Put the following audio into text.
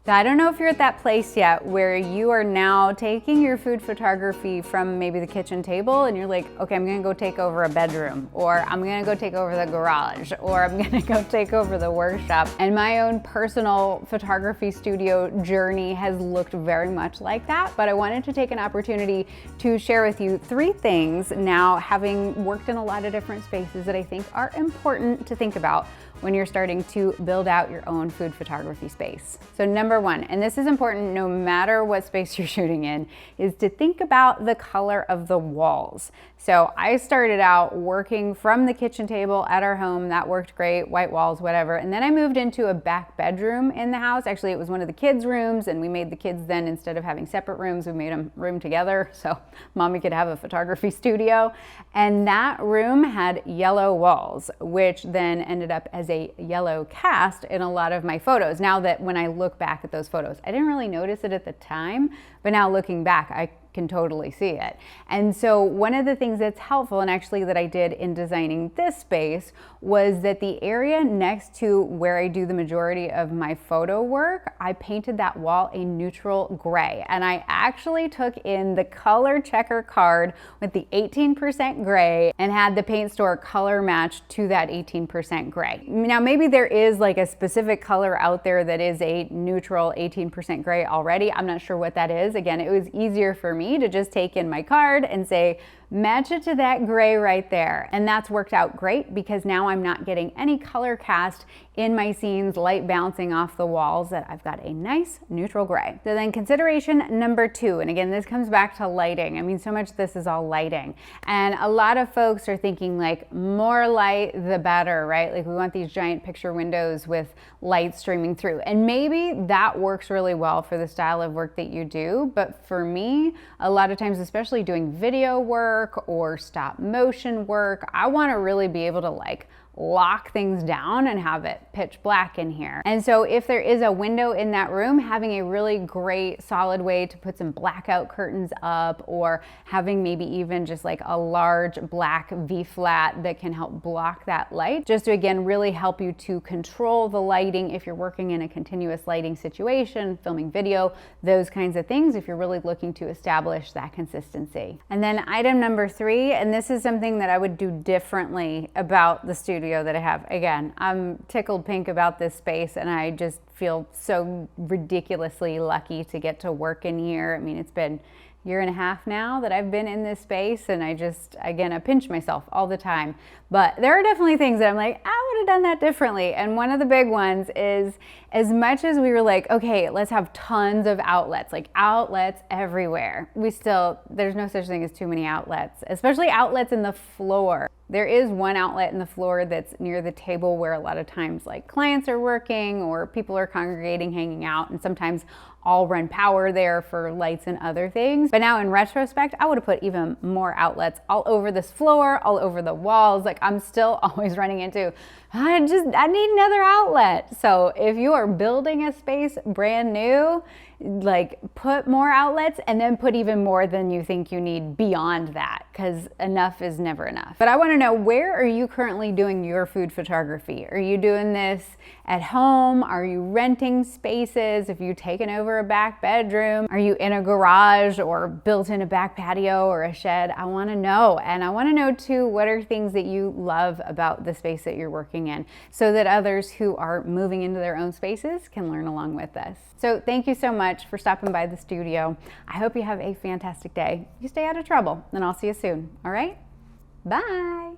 So I don't know if you're at that place yet where you are now taking your food photography from maybe the kitchen table and you're like, okay, I'm gonna go take over a bedroom, or I'm gonna go take over the garage, or I'm gonna go take over the workshop. And my own personal photography studio journey has looked very much like that, but I wanted to take an opportunity to share with you 3 things now, having worked in a lot of different spaces, that I think are important to think about when you're starting to build out your own food photography space. So number 1, and this is important no matter what space you're shooting in, is to think about the color of the walls. So I started out working from the kitchen table at our home. That worked great, white walls, whatever. And then I moved into a back bedroom in the house. Actually, it was one of the kids' rooms, and we made the kids then, instead of having separate rooms, we made them room together so mommy could have a photography studio. And that room had yellow walls, which then ended up as a yellow cast in a lot of my photos. Now that when I look back at those photos, I didn't really notice it at the time, but now looking back, I can totally see it. And so one of the things that's helpful, and actually that I did in designing this space, was that the area next to where I do the majority of my photo work, I painted that wall a neutral gray. And I actually took in the color checker card with the 18% gray and had the paint store color match to that 18% gray. Now maybe there is like a specific color out there that is a neutral 18% gray already. I'm not sure what that is. Again, it was easier for me to just take in my card and say, match it to that gray right there. And that's worked out great because now I'm not getting any color cast in my scenes, light bouncing off the walls, that I've got a nice neutral gray. So then consideration number 2, and again, this comes back to lighting. I mean, so much this is all lighting. And a lot of folks are thinking like more light, the better, right? Like we want these giant picture windows with light streaming through. And maybe that works really well for the style of work that you do. But for me, a lot of times, especially doing video work or stop motion work, I want to really be able to like lock things down and have it pitch black in here. And so if there is a window in that room, having a really great solid way to put some blackout curtains up, or having maybe even just like a large black V-flat that can help block that light, just to again really help you to control the lighting if you're working in a continuous lighting situation, filming video, those kinds of things, if you're really looking to establish that consistency. And then item number 3, and this is something that I would do differently about the studio that I have. Again, I'm tickled pink about this space, and I just feel so ridiculously lucky to get to work in here. I mean, it's been a year and a half now that I've been in this space, and I pinch myself all the time. But there are definitely things that I'm like, I would have done that differently. And one of the big ones is, as much as we were like, okay, let's have tons of outlets, like outlets everywhere, there's no such thing as too many outlets, especially outlets in the floor. There is one outlet in the floor that's near the table where a lot of times like clients are working or people are congregating, hanging out, and sometimes I'll run power there for lights and other things. But now in retrospect, I would have put even more outlets all over this floor, all over the walls. Like I'm still always running into, I need another outlet. So if you are building a space brand new, like put more outlets, and then put even more than you think you need beyond that, because enough is never enough. But I want to know, where are you currently doing your food photography? Are you doing this at home? Are you renting spaces? If you've taken over a back bedroom, are you in a garage or built in a back patio or a shed? I want to know. And I want to know too, what are things that you love about the space that you're working in, so that others who are moving into their own spaces can learn along with us. So thank you so much for stopping by the studio. I hope you have a fantastic day. You stay out of trouble, and I'll see you soon. All right? Bye.